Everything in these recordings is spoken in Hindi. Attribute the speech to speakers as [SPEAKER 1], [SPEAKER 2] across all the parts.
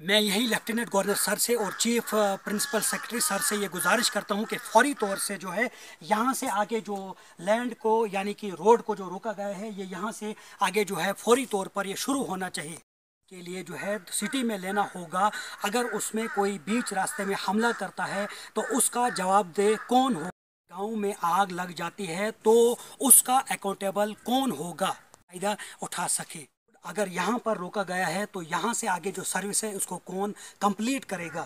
[SPEAKER 1] मैं यही लेफ्टिनेंट गवर्नर सर से और चीफ प्रिंसिपल सेक्रेटरी सर से ये गुजारिश करता हूँ कि फौरी तौर से जो है यहाँ से आगे जो लैंड को यानी कि रोड को जो रोका गया है ये यहाँ से आगे जो है फौरी तौर पर ये शुरू होना चाहिए के लिए जो है सिटी में लेना होगा। अगर उसमें कोई बीच रास्ते में हमला करता है तो उसका जवाब दे कौन हो। गाँव में आग लग जाती है तो उसका अकाउंटेबल कौन होगा, फायदा उठा सके। अगर यहाँ पर रोका गया है तो यहाँ से आगे जो सर्विस है उसको कौन कंप्लीट करेगा।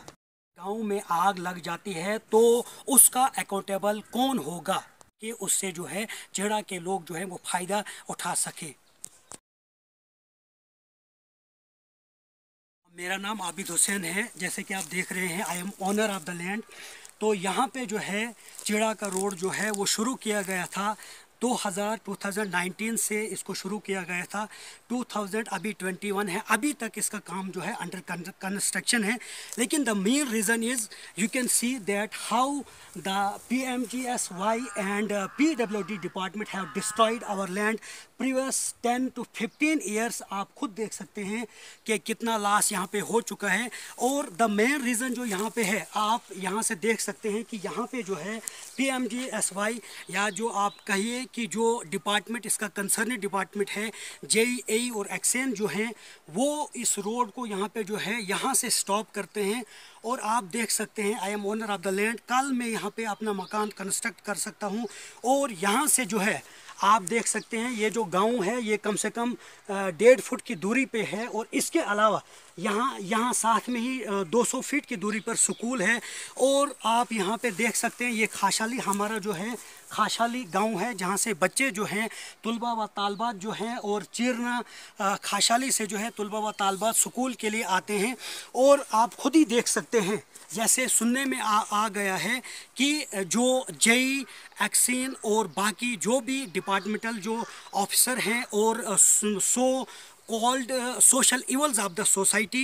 [SPEAKER 1] गांव में आग लग जाती है तो उसका अकाउंटेबल कौन होगा कि उससे जो है जेड़ा के लोग जो है वो फायदा उठा सके। मेरा नाम आबिद हुसैन है, जैसे कि आप देख रहे हैं I am owner of the land. तो यहाँ पे जो है चिड़ा का रोड जो है वो शुरू किया गया था 2019 से इसको शुरू किया गया था। 2000 अभी 21 है, अभी तक इसका काम जो है अंडर कंस्ट्रक्शन है। लेकिन the main reason is you can see that how the PMGSY and PWD department have destroyed our land previous 10 to 15 years. आप खुद देख सकते हैं कि कितना लॉस यहाँ पे हो चुका है। और द मेन रीज़न जो यहाँ पे है, आप यहाँ से देख सकते हैं कि यहाँ पे जो है PMGSY या जो आप कहिए कि जो डिपार्टमेंट इसका कंसर्न डिपार्टमेंट है JEA और एक्सेन जो हैं वो इस रोड को यहाँ पे जो है यहाँ से स्टॉप करते हैं। और आप देख सकते हैं I M owner of the land, कल मैं यहाँ पे अपना मकान कंस्ट्रक्ट कर सकता हूँ। और यहाँ से जो है आप देख सकते हैं ये जो गांव है ये कम से कम 1.5 फुट की दूरी पे है। और इसके अलावा यहाँ साथ में ही 200 फीट की दूरी पर स्कूल है। और आप यहाँ पे देख सकते हैं ये खाशाली हमारा जो है खाशाली गांव है, जहाँ से बच्चे जो हैं तुलबा व तालबात जो हैं और चीरना खाशाली से जो है तुलबा व तालबात स्कूल के लिए आते हैं। और आप खुद ही देख सकते हैं जैसे सुनने में आ गया है कि जो JEA एक्सेन और बाकी जो भी डिपार्टमेंटल जो ऑफिसर हैं और called social evils of the society,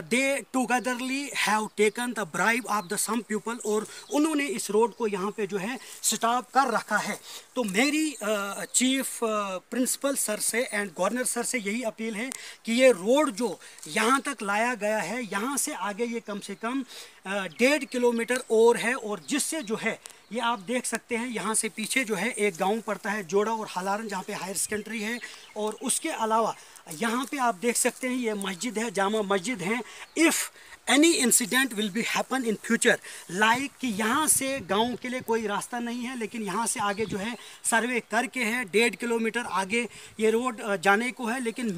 [SPEAKER 1] they togetherly have taken the bribe of the some people और उन्होंने इस रोड को यहाँ पे जो है स्टॉप कर रखा है। तो मेरी चीफ प्रिंसिपल सर से एंड गवर्नर सर से यही अपील है कि ये रोड जो यहाँ तक लाया गया है यहाँ से आगे ये कम से कम 1.5 किलोमीटर और है। और जिससे जो है ये आप देख सकते हैं यहाँ से पीछे जो है एक गांव पड़ता है जोड़ा और हालारन, जहाँ पे हायर सेकेंडरी है। और उसके अलावा यहाँ पे आप देख सकते हैं ये मस्जिद है, जामा मस्जिद है। If any incident will be happen in future like कि यहाँ से गांव के लिए कोई रास्ता नहीं है, लेकिन यहाँ से आगे जो है सर्वे करके है 1.5 किलोमीटर आगे ये रोड जाने को है। लेकिन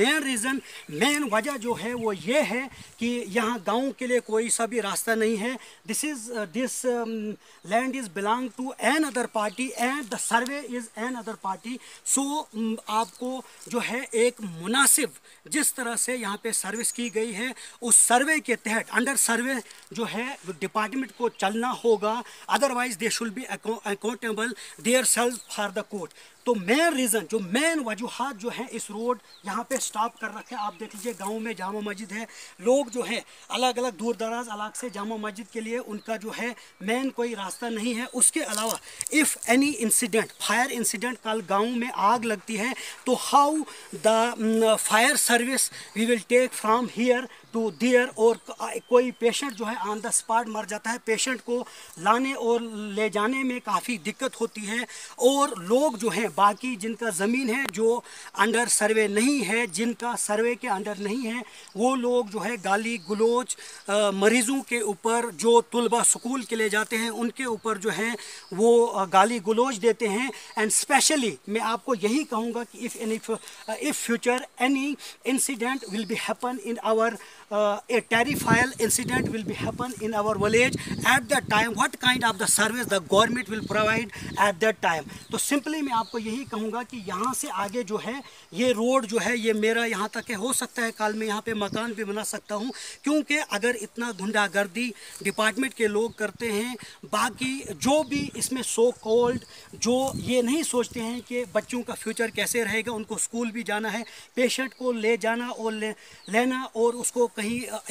[SPEAKER 1] मेन वजह जो है वो ये है कि यहाँ गांव के लिए कोई सा भी रास्ता नहीं है। This land is belong to an other party and the survey is an other party. So आपको जो है एक मुनासिब जिस तरह से यहाँ पे सर्विस की गई है उस सर्वे के तहत अंडर सर्वे जो है डिपार्टमेंट को चलना होगा। Otherwise they should be accountable their self for the court. तो मेन रीज़न जो मेन वजूहात जो हैं इस रोड यहाँ पे स्टॉप कर रखे हैं। आप देख लीजिए गांव में जामा मस्जिद है, लोग जो है अलग अलग दूर दराज इलाके से जामा मस्जिद के लिए उनका जो है मेन कोई रास्ता नहीं है। उसके अलावा if any incident fire incident कल गांव में आग लगती है तो how the fire service we will take from here to there. और कोई पेशेंट जो है ऑन द स्पॉट मर जाता है, पेशेंट को लाने और ले जाने में काफ़ी दिक्कत होती है। और लोग जो हैं बाकी जिनका ज़मीन है जो अंडर सर्वे नहीं है, जिनका सर्वे के अंडर नहीं है, वो लोग जो है गाली गलोच मरीज़ों के ऊपर जो तुलबा स्कूल के लिए जाते हैं उनके ऊपर जो है वो गाली गलोच देते हैं। एंड स्पेशली मैं आपको यही कहूँगा कि if future any incident will be happen in our a terrifying incident will be happen in our village at that time, what kind of the service the government will provide at that time। तो सिंपली मैं आपको यही कहूँगा कि यहाँ से आगे जो है ये रोड जो है ये मेरा यहाँ तक है, हो सकता है कल मैं यहाँ पे मकान भी बना सकता हूँ। क्योंकि अगर इतना गुंडागर्दी डिपार्टमेंट के लोग करते हैं, बाकी जो भी इसमें सो कॉल्ड जो ये नहीं सोचते हैं कि बच्चों का फ्यूचर कैसे रहेगा, उनको स्कूल भी जाना है, पेशेंट को ले जाना और लेना और उसको कहीं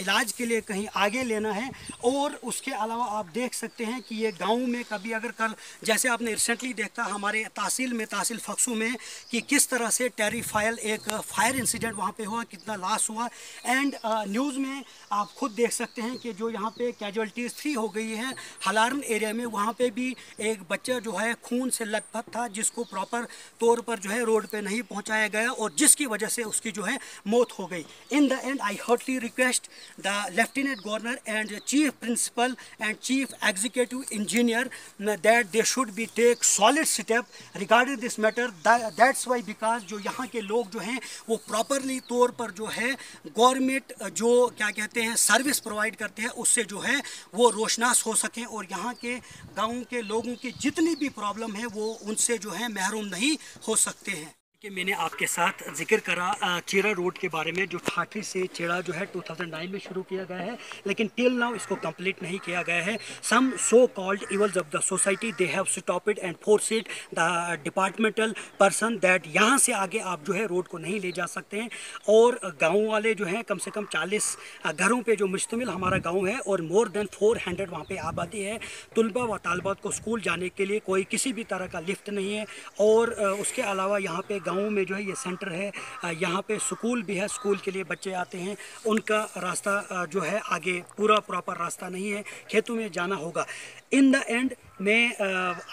[SPEAKER 1] इलाज के लिए कहीं आगे लेना है। और उसके अलावा आप देख सकते हैं कि ये गांव में कभी अगर कल जैसे आपने रिसेंटली देखा हमारे तहसील तहसील फक्सू में कि किस तरह से टेरिफायल एक फायर इंसिडेंट वहाँ पे हुआ, कितना लॉस हुआ। एंड न्यूज़ में आप खुद देख सकते हैं कि जो यहाँ पे कैजुअलिटीज़ 3 हो गई है हलारन एरिया में, वहाँ पे भी एक बच्चा जो है खून से लथपथ था, जिसको प्रॉपर तौर पर जो है रोड पे नहीं पहुँचाया गया और जिसकी वजह से उसकी जो है मौत हो गई। In the end I heartly request the lieutenant governor and chief principal and chief executive engineer that they should be take solid step regarding this matter. That's why because जो यहाँ के लोग जो हैं वो प्रॉपरली तौर पर जो है गवर्नमेंट जो क्या कहते हैं सर्विस प्रोवाइड करते हैं उससे जो है वो रोशनास हो सकें और यहाँ के गाँव के लोगों की जितनी भी प्रॉब्लम है वो उनसे जो है महरूम नहीं हो सकते हैं। कि मैंने आपके साथ जिक्र करा चेरा रोड के बारे में, जो ठाठी से चेरा जो है 2009 में शुरू किया गया है, लेकिन टिल नाउ इसको कंप्लीट नहीं किया गया है। Some so called evils of the society they have stop it and force it the departmental person that यहाँ से आगे आप जो है रोड को नहीं ले जा सकते हैं। और गाँव वाले जो हैं कम से कम 40 घरों पर जो मुश्तमिल हमारा गाँव है और मोर देन 400 वहाँ पर आबादी है। तुलबा व तालबात को स्कूल जाने के लिए कोई किसी भी तरह का लिफ्ट नहीं है और उसके अलावा यहाँ पे गाँव में जो है ये सेंटर है, यहाँ पे स्कूल भी है, स्कूल के लिए बच्चे आते हैं, उनका रास्ता जो है आगे पूरा प्रॉपर रास्ता नहीं है, खेतों में जाना होगा। इन द एंड में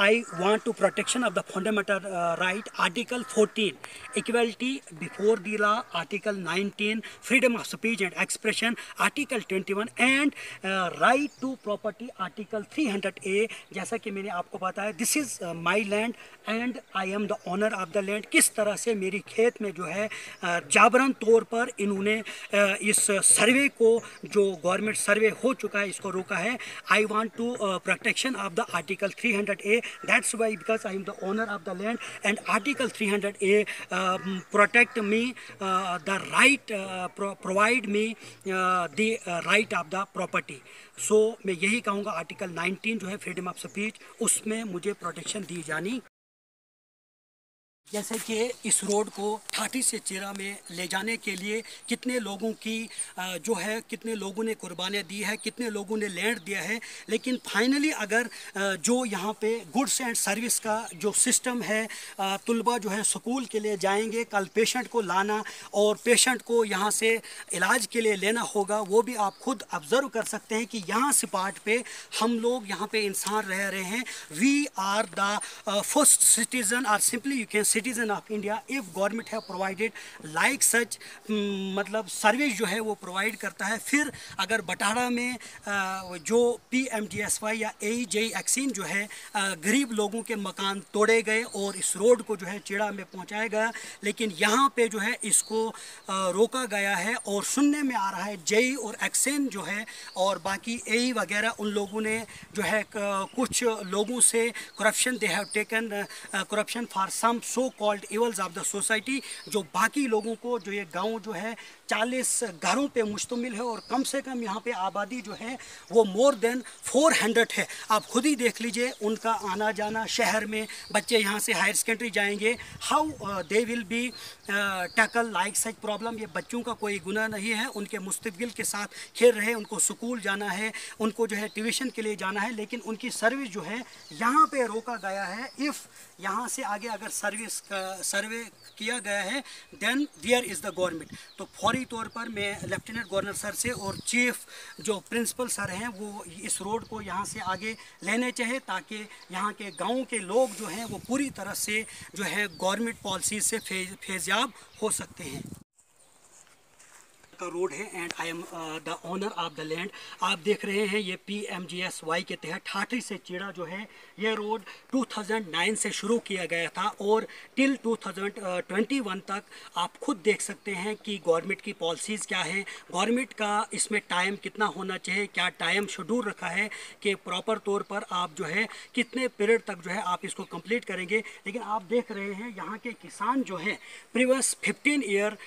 [SPEAKER 1] I want to protection of the fundamental right article 14 equality before the law, article 19 freedom of speech and expression, article 21 and right to property article 300A। जैसा कि मैंने आपको बताया this is my land and I am the owner of the land. किस तरह से मेरी खेत में जो है जाबरन तौर पर इन्होंने इस सर्वे को, जो गवर्नमेंट सर्वे हो चुका है, इसको रोका है। I want to protection of the article 300A, that's why because I am the owner of the land and article 300A protect me the right, provide me the right of the property। so मैं यही कहूँगा आर्टिकल 19 जो है फ्रीडम ऑफ स्पीच, उसमें मुझे प्रोटेक्शन दी जानी। जैसे कि इस रोड को ठाठी से चेरा में ले जाने के लिए कितने लोगों की जो है कितने लोगों ने कुर्बानियाँ दी है, कितने लोगों ने लैंड दिया है, लेकिन फाइनली अगर जो यहाँ पे गुड्स एंड सर्विस का जो सिस्टम है, तुलबा जो है स्कूल के लिए जाएंगे, कल पेशेंट को लाना और पेशेंट को यहाँ से इलाज के लिए लेना होगा, वो भी आप खुद ऑब्ज़र्व कर सकते हैं कि यहाँ स्पॉट पे हम लोग यहाँ पे इंसान रह रहे हैं। We are the first citizen और simply you can citizen of India if government है प्रोवाइडेड लाइक सच, मतलब सर्विस जो है वो प्रोवाइड करता है। फिर अगर बटाड़ा में जो PMGSY या AEJ एक्सीन जो है गरीब लोगों के मकान तोड़े गए और इस रोड को जो है चेड़ा में पहुंचाया गया, लेकिन यहाँ पे जो है इसको रोका गया है और सुनने में आ रहा है JE और एक्सेन जो है और बाकी AE वगैरह उन लोगों ने जो है कुछ लोगों से corruption, they have taken corruption for some so called evils of the society. जो बाकी लोगों को, जो ये गांव जो है 40 घरों पे मुश्तमिल है और कम से कम यहाँ पे आबादी जो है वो मोर देन 400 है। आप खुद ही देख लीजिए उनका आना जाना, शहर में बच्चे यहाँ से हायर सेकेंडरी जाएंगे, how they will be tackle like such problem. ये बच्चों का कोई गुनाह नहीं है, उनके मुस्तकबिल के साथ खेल रहे, उनको स्कूल जाना है, उनको जो है ट्यूशन के लिए जाना है, लेकिन उनकी सर्विस जो है यहाँ पे रोका गया है। इफ़ यहाँ से आगे अगर सर्वे किया गया है then there is the government. तो फौरी तौर पर मैं लेफ्टिनेंट गवर्नर सर से और चीफ जो प्रिंसिपल सर हैं वो इस रोड को यहाँ से आगे लेने चाहिए ताकि यहाँ के गाँव के लोग जो हैं वो पूरी तरह से जो है गवर्नमेंट पॉलिसी से फैज़याब हो सकते हैं। का रोड है and I am the owner of the land. आप देख रहे हैं ये PMGSY के तहत ठाठी से चेड़ा जो है ये रोड 2009 से शुरू किया गया था और टिल 2021 तक आप खुद देख सकते हैं कि गवर्नमेंट की पॉलिसीज़ क्या हैं, गवर्नमेंट का इसमें टाइम कितना होना चाहिए, क्या टाइम शेड्यूल रखा है कि प्रॉपर तौर पर आप जो है कितने पीरियड तक जो है आप इसको कंप्लीट करेंगे। लेकिन आप देख रहे हैं यहाँ के किसान जो हैं प्रीवियस 15 ईयर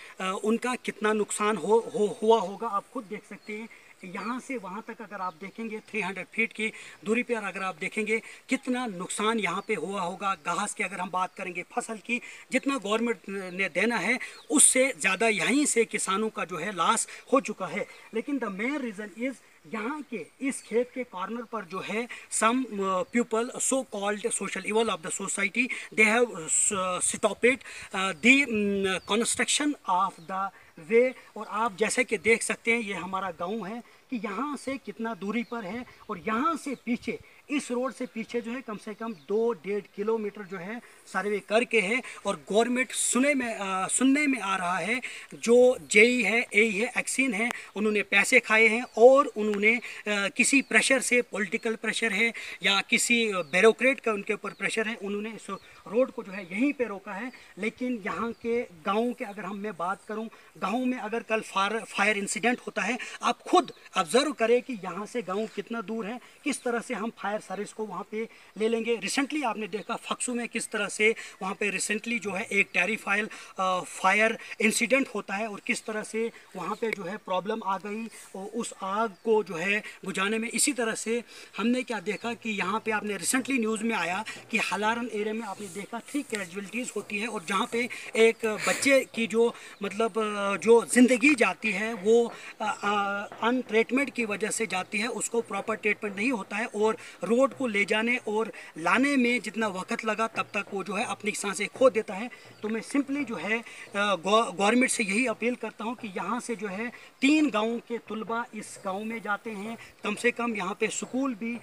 [SPEAKER 1] उनका कितना नुकसान हो हुआ होगा। आप खुद देख सकते हैं यहाँ से वहाँ तक अगर आप देखेंगे 300 फीट की दूरी पर अगर आप देखेंगे कितना नुकसान यहाँ पे हुआ होगा। घास की अगर हम बात करेंगे, फसल की, जितना गवर्नमेंट ने देना है उससे ज़्यादा यहीं से किसानों का जो है लॉस हो चुका है। लेकिन द मेन रीज़न इज़ यहाँ के इस खेत के कॉर्नर पर जो है some people so called social evil of the society they have stopped the construction of the way. और आप जैसे कि देख सकते हैं ये हमारा गांव है कि यहाँ से कितना दूरी पर है और यहाँ से पीछे इस रोड से पीछे जो है कम से कम 2-1.5 किलोमीटर जो है सर्वे करके है। और गवर्नमेंट सुनने में आ रहा है जो जेई है, एई है, एक्सिन है, उन्होंने पैसे खाए हैं और उन्होंने किसी प्रेशर से, पॉलिटिकल प्रेशर है या किसी ब्यूरोक्रेट का उनके ऊपर प्रेशर है, उन्होंने इस रोड को जो है यहीं पे रोका है। लेकिन यहाँ के गाँव के अगर मैं बात करूँ, गाँव में अगर कल फायर इंसिडेंट होता है, आप खुद ऑब्जर्व करें कि यहाँ से गाँव कितना दूर है, किस तरह से हम फायर सर्विस को वहाँ पे ले लेंगे। रिसेंटली आपने देखा फक्सू में किस तरह से वहाँ पे रिसेंटली जो है एक टेरिफाइल फायर इंसिडेंट होता है और किस तरह से वहाँ पे जो है प्रॉब्लम आ गई और उस आग को जो है बुझाने में। इसी तरह से हमने क्या देखा कि यहाँ पे आपने रिसेंटली न्यूज़ में आया कि हलारन एरिया में आपने देखा 3 कैजुअलिटीज़ होती है और जहाँ पे एक बच्चे की जो मतलब जो ज़िंदगी जाती है वो अनट्रीटमेंट की वजह से जाती है, उसको प्रॉपर ट्रीटमेंट नहीं होता है और रोड को ले जाने और लाने में जितना वक्त लगा तब तक वो जो है अपनी सांसें खो देता है। तो मैं सिंपली जो है गवर्नमेंट से यही अपील करता हूँ कि यहाँ से जो है 3 गाँव के तुलबा इस गाँव में जाते हैं, कम से कम यहाँ पे स्कूल भी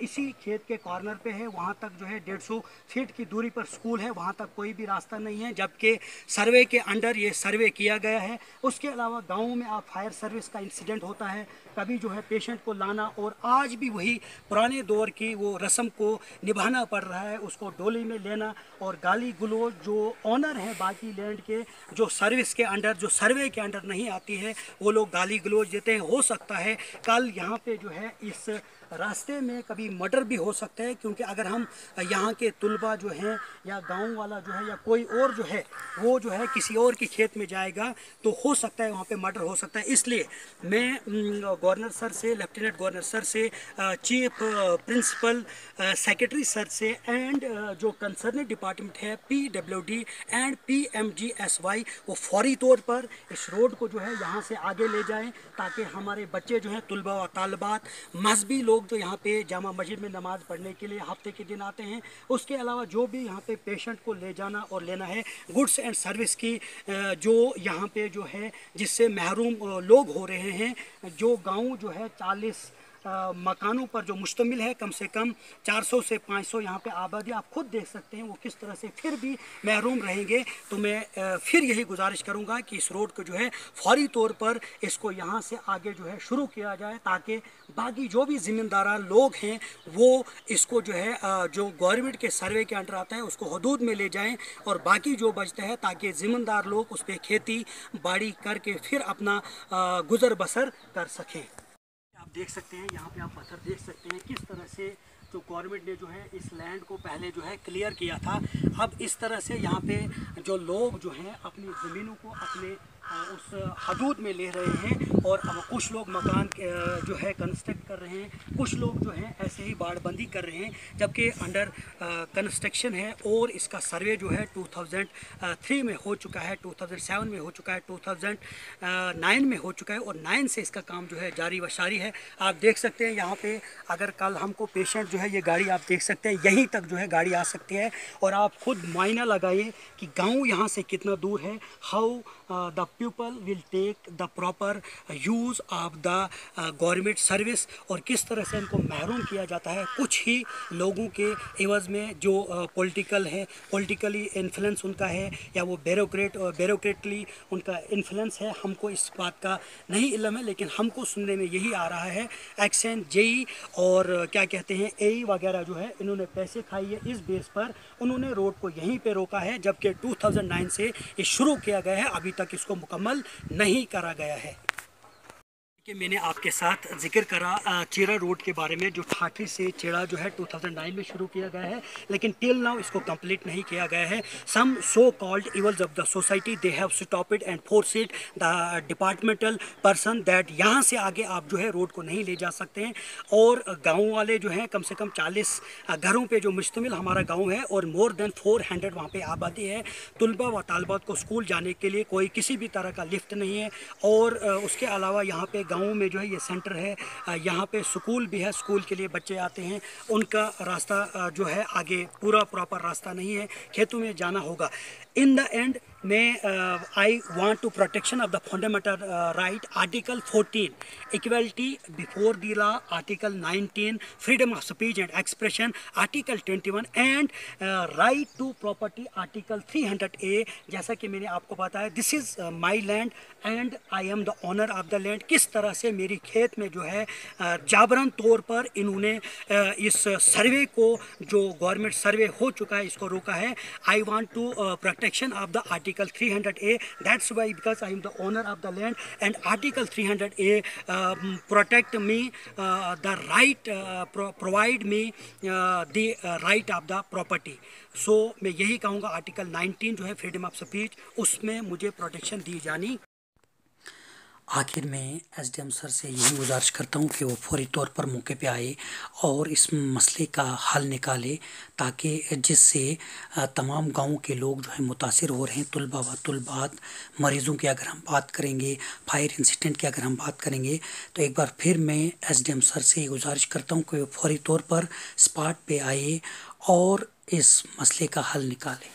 [SPEAKER 1] इसी खेत के कॉर्नर पे है, वहाँ तक जो है 150 फीट की दूरी पर स्कूल है, वहाँ तक कोई भी रास्ता नहीं है, जबकि सर्वे के अंडर ये सर्वे किया गया है। उसके अलावा गाँव में आप फायर सर्विस का इंसिडेंट होता है, कभी जो है पेशेंट को लाना और आज भी वही पुराने दौर की वो रस्म को निभाना पड़ रहा है, उसको डोली में लेना और गाली गलौज जो ऑनर है बाकी लैंड के, जो सर्विस के अंडर, जो सर्वे के अंडर नहीं आती है, वो लोग गाली गलौज देते हैं। हो सकता है कल यहाँ पे जो है इस रास्ते में कभी मर्डर भी हो सकता है, क्योंकि अगर हम यहाँ के तुलबा जो हैं या गांव वाला जो है या कोई और जो है वो जो है किसी और के खेत में जाएगा तो हो सकता है वहाँ पे मर्डर हो सकता है। इसलिए मैं गवर्नर सर से, लेफ्टिनेंट गवर्नर सर से, चीफ प्रिंसिपल सेक्रेटरी सर से एंड जो कंसर्न डिपार्टमेंट है PWD एंड PMGSY वो फौरी तौर पर इस रोड को जो है यहाँ से आगे ले जाएं ताकि हमारे बच्चे जो हैं तुलबा और तालबात, मजहबी लोग जो यहाँ पे जामा मस्जिद में नमाज़ पढ़ने के लिए हफ्ते के दिन आते हैं, उसके अलावा जो भी यहाँ पे पेशेंट को ले जाना और लेना है, गुड्स एंड सर्विस की जो यहाँ पे जो है जिससे महरूम लोग हो रहे हैं, जो गांव जो है 40 मकानों पर जो मुश्तमिल है, कम से कम 400 से 500 यहाँ पे आबादी, आप खुद देख सकते हैं वो किस तरह से फिर भी महरूम रहेंगे। तो मैं फिर यही गुजारिश करूँगा कि इस रोड को जो है फौरी तौर पर इसको यहाँ से आगे जो है शुरू किया जाए ताकि बाकी जो भी ज़िम्मेदार लोग हैं वो इसको जो है जो गवर्नमेंट के सर्वे के अंडर आता है उसको हदूद में ले जाएँ और बाकी जो बचता है ताकि ज़िम्मेदार लोग उस पर खेती बाड़ी करके फिर अपना गुज़र बसर कर सकें। आप देख सकते हैं यहाँ पे आप पत्थर देख सकते हैं किस तरह से जो गवर्नमेंट ने जो है इस लैंड को पहले जो है क्लियर किया था। अब इस तरह से यहाँ पे जो लोग जो हैं अपनी ज़मीनों को अपने उस हदूद में ले रहे हैं और अब कुछ लोग मकान जो है कंस्ट्रक्ट कर रहे हैं, कुछ लोग जो हैं ऐसे ही बाड़बंदी कर रहे हैं, जबकि अंडर कंस्ट्रक्शन है और इसका सर्वे जो है 2003 में हो चुका है, 2007 में हो चुका है, 2009 में हो चुका है और 9 से इसका काम जो है जारी व सारी है। आप देख सकते हैं यहाँ पे अगर कल हमको पेशेंट जो है ये गाड़ी आप देख सकते हैं यहीं तक जो है गाड़ी आ सकती है और आप खुद मायना लगाइए कि गाँव यहाँ से कितना दूर है। How the people will take the proper use of the government service और किस तरह से इनको महरूम किया जाता है कुछ ही लोगों के एवज़ में जो पॉलिटिकल है, पॉलिटिकली इन्फ्लुएंस उनका है या वो ब्यूरोक्रेटली उनका इन्फ्लुएंस है। हमको इस बात का नहीं इल्म है, लेकिन हमको सुनने में यही आ रहा है एक्शन जेई और क्या कहते हैं एई वगैरह जो है इन्होंने पैसे खाई है, इस बेस पर उन्होंने रोड को यहीं पे रोका है, जबकि 2009 से ये शुरू किया गया है, अभी तक इसको मुकम्मल नहीं करा गया है। कि मैंने आपके साथ जिक्र करा चेरा रोड के बारे में, जो ठाठी से चेरा जो है 2009 में शुरू किया गया है, लेकिन टिल नाउ इसको कंप्लीट नहीं किया गया है। Some so called evils of the society they have stop it and force it the departmental person that यहाँ से आगे आप जो है रोड को नहीं ले जा सकते हैं। और गाँव वाले जो हैं, कम से कम 40 घरों पर जो मुश्तमिल हमारा गाँव है और मोर देन 400 वहाँ पर आबादी है। तुलबा व तालबात को स्कूल जाने के लिए कोई किसी भी तरह का लिफ्ट नहीं है। और उसके अलावा यहाँ पे गाँव में जो है ये सेंटर है, यहाँ पे स्कूल भी है, स्कूल के लिए बच्चे आते हैं। उनका रास्ता जो है आगे पूरा प्रॉपर रास्ता नहीं है, खेतों में जाना होगा। इन द एंड में I want to protection of the fundamental right, article 14 equality before the law, article 19 freedom of speech and expression, article 21 and right to property, article 300A। जैसा कि मैंने आपको बताया, this is my land and I am the owner of the land. किस तरह से मेरी खेत में जो है जाबरन तौर पर इन्होंने इस सर्वे को, जो गवर्नमेंट सर्वे हो चुका है, इसको रोका है। I want to protection of the article 300A, that's why because I am the owner of the land and article 300A protect me the right, provide me the right of the property. So मैं यही कहूँगा, आर्टिकल 19 जो है फ्रीडम ऑफ स्पीच, उसमें मुझे प्रोटेक्शन दी जानी। आखिर में एसडीएम सर से यही गुजारिश करता हूँ कि वो फौरी तौर पर मौके पे आए और इस मसले का हल निकाले, ताकि जिससे तमाम गाँव के लोग जो है मुतासिर हो रहे हैं। तुलबा व तुलबात मरीज़ों की अगर हम बात करेंगे, फायर इंसिडेंट की अगर हम बात करेंगे, तो एक बार फिर मैं एसडीएम सर से ये गुजारिश करता हूँ कि वो फौरी तौर पर स्पॉट पे आए और इस मसले का हल निकालें।